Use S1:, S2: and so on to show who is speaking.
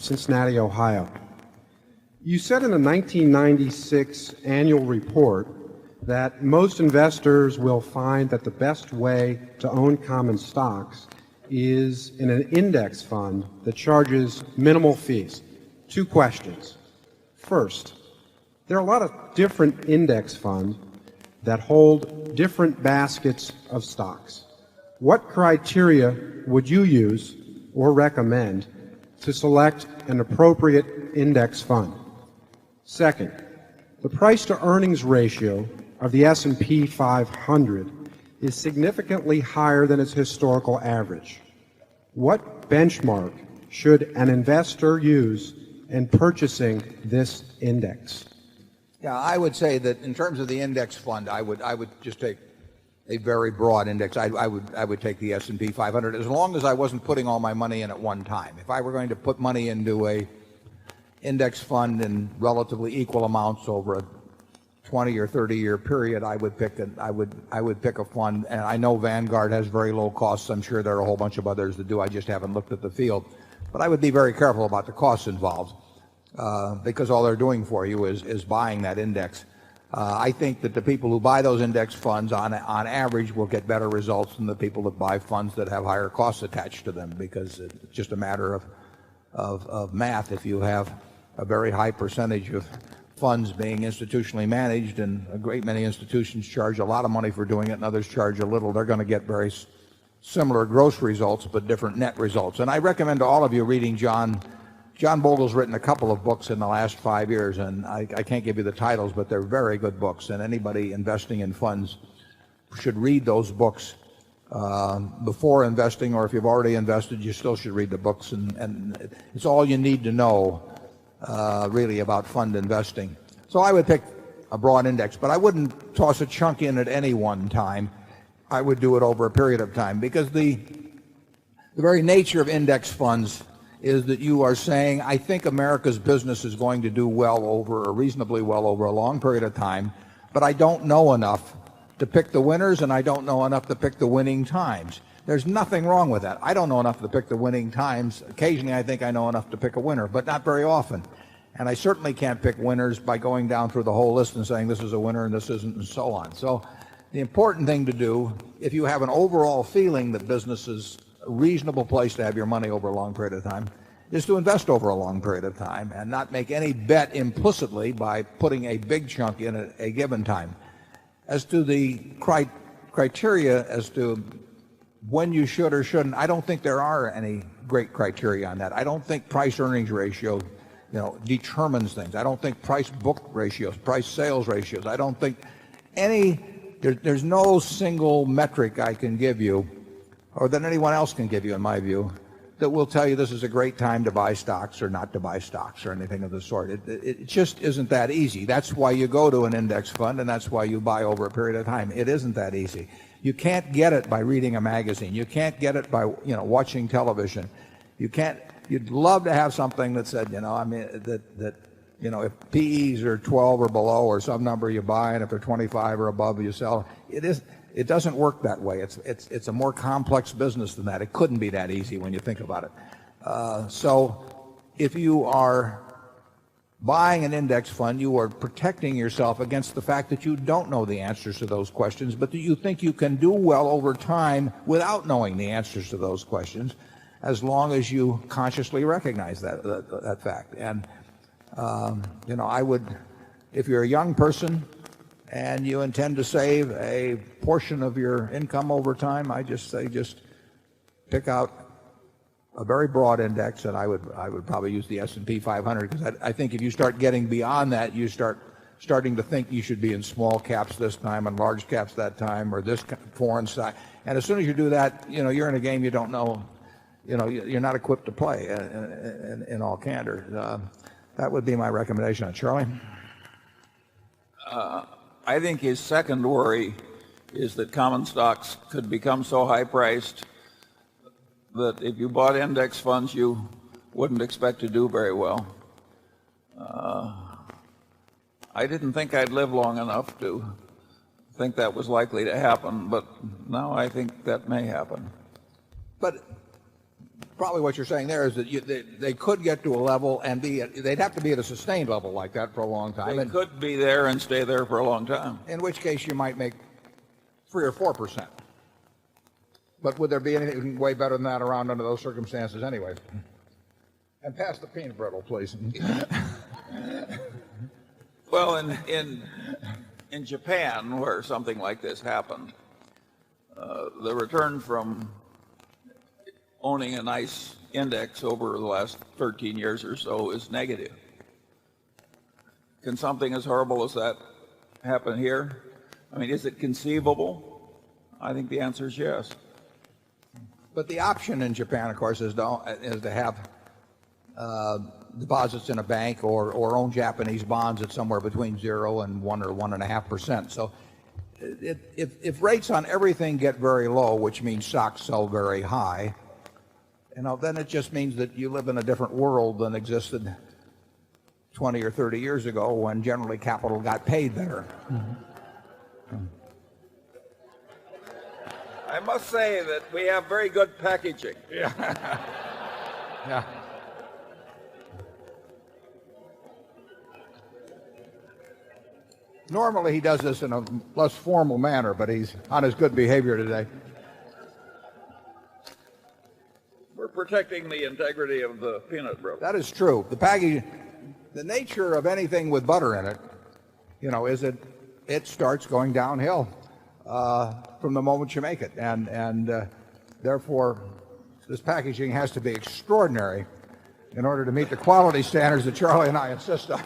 S1: Cincinnati, Ohio. You said in the 1996 annual report that most investors will find that the best way to own common stocks is in an index fund that charges minimal fees. Two questions. First, there are a lot of different index funds that hold different baskets of stocks. What criteria would you use or recommend to select an appropriate index fund? Second, the price to earnings ratio of the S&P 500 is significantly higher than its historical average. What benchmark should an investor use in purchasing this index?
S2: Yeah, I would say that in terms of the index fund, I would just take a very broad index. I would take the S&P 500 as long as I wasn't putting all my money in at one time. If I were going to put money into a index fund in relatively equal amounts over a 20 or 30-year period, I would pick a fund, and I know Vanguard has very low costs. I'm sure there are a whole bunch of others that do. I just haven't looked at the field. But I would be very careful about the costs involved. Because all they're doing for you is buying that index. I think that the people who buy those index funds on average will get better results than the people that buy funds that have higher costs attached to them, because it's just a matter of math. If you have a very high percentage of funds being institutionally managed, and a great many institutions charge a lot of money for doing it and others charge a little, they're going to get very similar gross results but different net results. And I recommend to all of you reading John Bogle's written a couple of books in the last 5 years, and I can't give you the titles, but they're very good books, and anybody investing in funds should read those books before investing, or if you've already invested, you still should read the books, and it's all you need to know really about fund investing. So I would pick a broad index, but I wouldn't toss a chunk in at any one time. I would do it over a period of time, because the very nature of index funds is that you are saying, I think America's business is going to do reasonably well over a long period of time, but I don't know enough to pick the winners, and I don't know enough to pick the winning times. There's nothing wrong with that. I don't know enough to pick the winning times. Occasionally I think I know enough to pick a winner, but not very often. And I certainly can't pick winners by going down through the whole list and saying this is a winner and this isn't, and so on. So the important thing to do, if you have an overall feeling that business is a reasonable place to have your money over a long period of time, is to invest over a long period of time and not make any bet implicitly by putting a big chunk in at a given time. As to the criteria as to when you should or shouldn't, I don't think there are any great criteria on that. I don't think price earnings ratio determines things. I don't think price book ratios, price sales ratios, I don't think there's no single metric I can give you, or that anyone else can give you, in my view, that will tell you this is a great time to buy stocks or not to buy stocks or anything of the sort. It just isn't that easy. That's why you go to an index fund, and that's why you buy over a period of time. It isn't that easy. You can't get it by reading a magazine. You can't get it by watching television. You'd love to have something that said, if PEs are 12 or below or some number you buy, and if they're 25 or above you sell. It doesn't work that way. It's a more complex business than that. It couldn't be that easy when you think about it. So if you are buying an index fund, you are protecting yourself against the fact that you don't know the answers to those questions, but that you think you can do well over time without knowing the answers to those questions, as long as you consciously recognize that fact. And I would, if you're a young person and you intend to save a portion of your income over time, I just say just pick out a very broad index, and I would probably use the S&P 500, because I think if you start getting beyond that, you starting to think you should be in small caps this time and large caps that time, or this foreign stock. And as soon as you do that, you're in a game you don't know. You're not equipped to play in all candor. That would be my recommendation. Charlie?
S3: I think his second worry is that common stocks could become so high priced that if you bought index funds, you wouldn't expect to do very well. I didn't think I'd live long enough to think that was likely to happen, but now I think that may happen.
S2: But probably what you're saying there is that they could get to a level and they'd have to be at a sustained level like that for a long time.
S3: They could be there and stay there for a long time.
S2: In which case you might make 3 or 4%. But would there be anything way better than that around under those circumstances anyway? And pass the peanut brittle, please.
S3: Well, in Japan, where something like this happened, the return from owning a nice index over the last 13 years or so is negative. Can something as horrible as that happen here? I mean, is it conceivable? I think the answer is yes.
S2: But the option in Japan, of course, is to have deposits in a bank or own Japanese bonds at somewhere between 0 and 1 or 1.5%. So if rates on everything get very low, which means stocks sell very high, then it just means that you live in a different world than existed 20 or 30 years ago when generally capital got paid better.
S3: I must say that we have very good packaging.
S2: Yeah. Yeah. Normally he does this in a less formal manner, but he's on his good behavior today.
S3: We're protecting the integrity of the peanut brittle.
S2: That is true. The package, the nature of anything with butter in it, is it starts going downhill from the moment you make it, and therefore this packaging has to be extraordinary in order to meet the quality standards that Charlie and I insist on.